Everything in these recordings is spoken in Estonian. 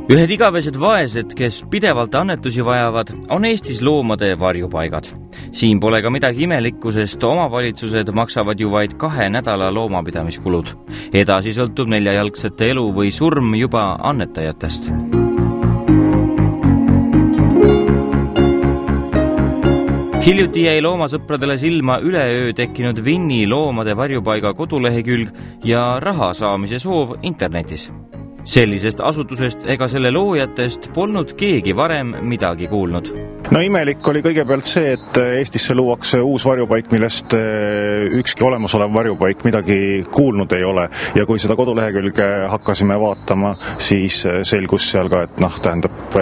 Ühed igavesed vaesed, kes pidevalt annetusi vajavad, on Eestis loomade varjupaigad. Siin pole ka midagi imelikku, sest omavalitsused maksavad ju vaid 2 nädala loomapidamiskulud. Edasi sõltub 4-jalgsete elu või surm juba annetajatest. Hiljuti jäi loomasõpradele silma üleöö tekkinud Vinni loomade varjupaiga kodulehekülg ja raha saamise soov internetis. Sellisest asutusest ega selle loojatest polnud keegi varem midagi kuulnud. No imelik oli kõigepealt see, et Eestisse luuakse uus varjupaik, millest ükski olemasolev varjupaik midagi kuulnud ei ole. Ja kui seda kodulehekülge hakkasime vaatama, siis selgus seal ka, et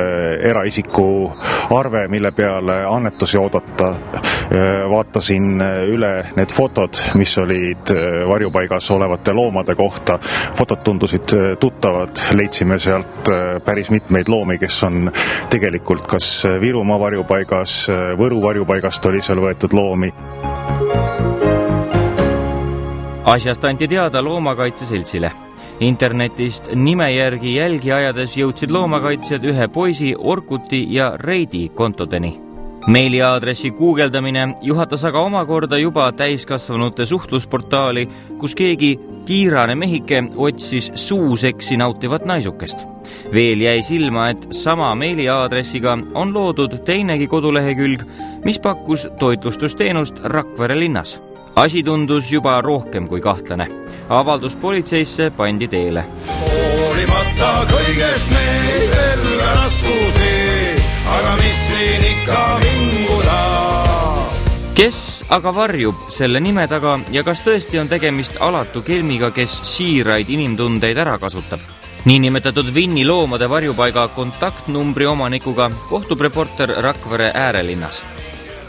eraisiku arve, mille peale annetusi oodata. Vaatasin üle need fotod, mis olid varjupaigas olevate loomade kohta. Fotod tundusid tuttavad, leidsime sealt päris mitmeid loomi, kes on tegelikult kas Virumaa varjupaigas, Võru varjupaigast oli seal võetud loomi. Asjast anti teada Loomakaitseseltsile. Internetist nime järgi jälgi ajades jõudsid loomakaitsjad ühe poisi Orkuti ja Reidi kontodeni. Meiliaadressi guugeldamine juhatas aga omakorda juba täiskasvanute suhtlusportaali, kus keegi kiirane mehike otsis suuseksi nautivat naisukest. Veel jäi silma, et sama meiliaadressiga on loodud teinegi kodulehekülg, mis pakkus toitlustusteenust Rakvere linnas. Asi tundus juba rohkem kui kahtlane. Avaldus politseisse pandi teele. Hoolimata kõigest meil veel raskusi, aga mis siin ikka vinguda. Kes aga varjub selle nime taga ja kas tõesti on tegemist alatu kelmiga, kes siiraid inimtundeid ära kasutab? Niinimetatud Vinni loomade varjupaiga kontaktnumbri omanikuga kohtub reporter Rakvere äärelinnas.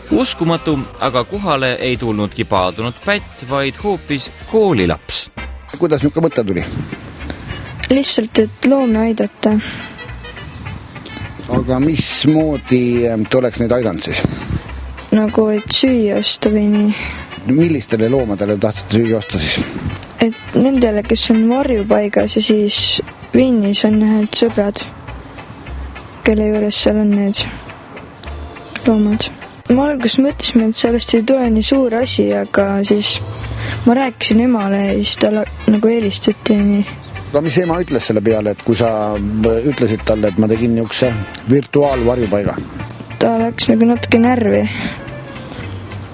Uskumatu, aga kohale ei tulnudki paadunud pätt, vaid hoopis koolilaps. Kuidas niuke mõte tuli? Lihtsalt, et loomi aidata. Aga mismoodi te oleks neid aidanud siis? Nagu et süüa osta või nii. Millistele loomadele tahtsite süüa osta siis? Et nendele, kes on varjupaigas ja siis Vinnis on need sõbrad, kelle juures seal on need loomad. Ma alguses mõtlesime, et sellest ei tule nii suur asi, aga siis ma rääkisin emale ja siis ta nagu helistati nii. Aga mis ema ütles selle peale, et kui sa ütlesid talle, et ma tegin niukse virtuaalvarjupaiga? Ta läks nagu natuke närvi.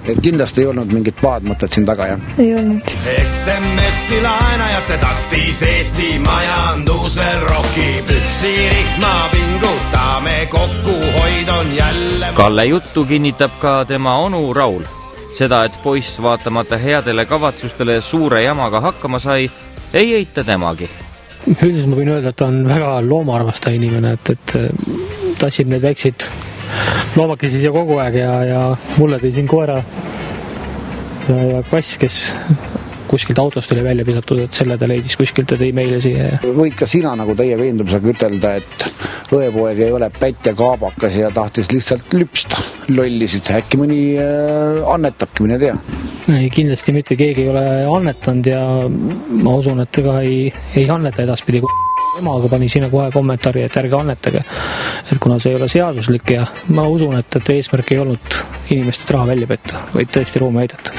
Et kindlasti ei olnud mingit paadmõtet siin taga, jah? Ei olnud. SMS-i laenajate taktis Eesti majandus veel rokib. Üksirihma pingutame, kokkuhoid on jälle... Kalle juttu kinnitab ka tema onu Raul. Seda, et poiss vaatamata headele kavatsustele suure jamaga hakkama sai, ei eita temagi. Üldiselt ma võin öelda, et ta on väga loomaarmastaja inimene, et tassib neid väikseid loomakesi siia kogu aeg ja mulle tõi siin koera ja kass, kes kuskilt autost oli välja pisatud, et selle ta leidis kuskilt ja tõi meile siia. Võid ka sina nagu teie veendumusega ütelda, et õepoeg ei ole pätt ja kaabakas ja tahtis lihtsalt lüpsta. Lollisid, äkki mõni annetabki, mine tea. Ei, kindlasti mitte keegi ei ole annetanud ja ma usun, et ega ei anneta edaspidi. Emaga pani sinna kohe kommentaari, et ärge annetage, et kuna see ei ole seaduslik ja ma usun, et eesmärk ei olnud inimestest raha välja petta, vaid tõesti loomi aidata.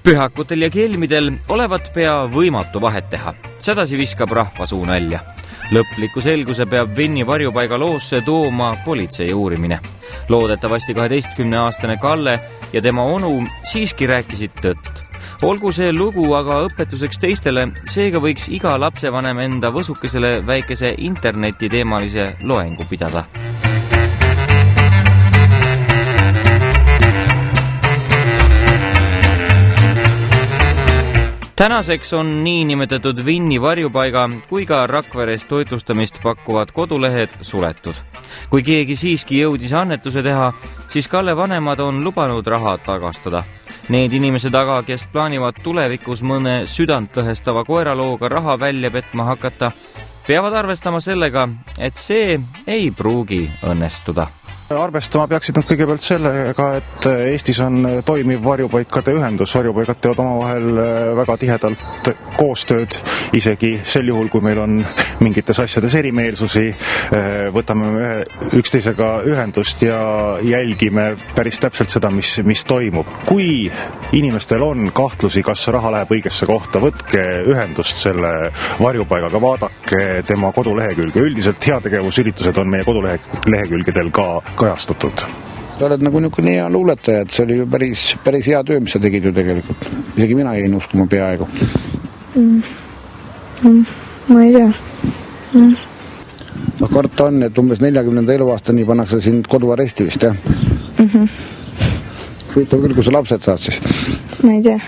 Pühakutel ja kelmidel olevat pea võimatu vahet teha. Sedasi viskab rahvasuu nälja. Lõpliku selguse peab Vinni varjupaiga loosse tooma politsei uurimine. Loodetavasti 12-aastane Kalle ja tema onu siiski rääkisid tõtt. Olgu see lugu aga õpetuseks teistele, seega võiks iga lapsevanem enda võsukesele väikese internetiteemalise loengu pidada. Tänaseks on niinimetatud Vinni varjupaiga kui ka Rakveres toitlustamist pakkuvad kodulehed suletud. Kui keegi siiski jõudis annetuse teha, siis Kalle vanemad on lubanud raha tagastada. Need inimesed aga, kes plaanivad tulevikus mõne südantlõhestava koeralooga raha välja petma hakata, peavad arvestama sellega, et see ei pruugi õnnestuda. Arvestama peaksid nad kõigepealt sellega, et Eestis on toimiv varjupaikade ühendus. Varjupaigad teevad omavahel väga tihedalt koostööd, isegi sel juhul, kui meil on mingites asjades erimeelsusi, võtame üksteisega ühendust ja jälgime päris täpselt seda, mis toimub. Kui inimestel on kahtlusi, kas raha läheb õigesse kohta, võtke ühendust selle varjupaigaga, vaadake tema kodulehekülge. Üldiselt heategevusüritused on meie kodulehekülgedel ka kajastatud. Sa oled nagu niisugune hea luuletaja, et see oli ju päris hea töö, mis sa tegid ju tegelikult. Isegi mina jäin uskuma peaaegu. Ma ei tea. Karta on, et umbes 40. eluaastani pannakse sind koduaresti vist, jah? Huvitav küll, kui sa lapsed saad siis? Ma ei tea.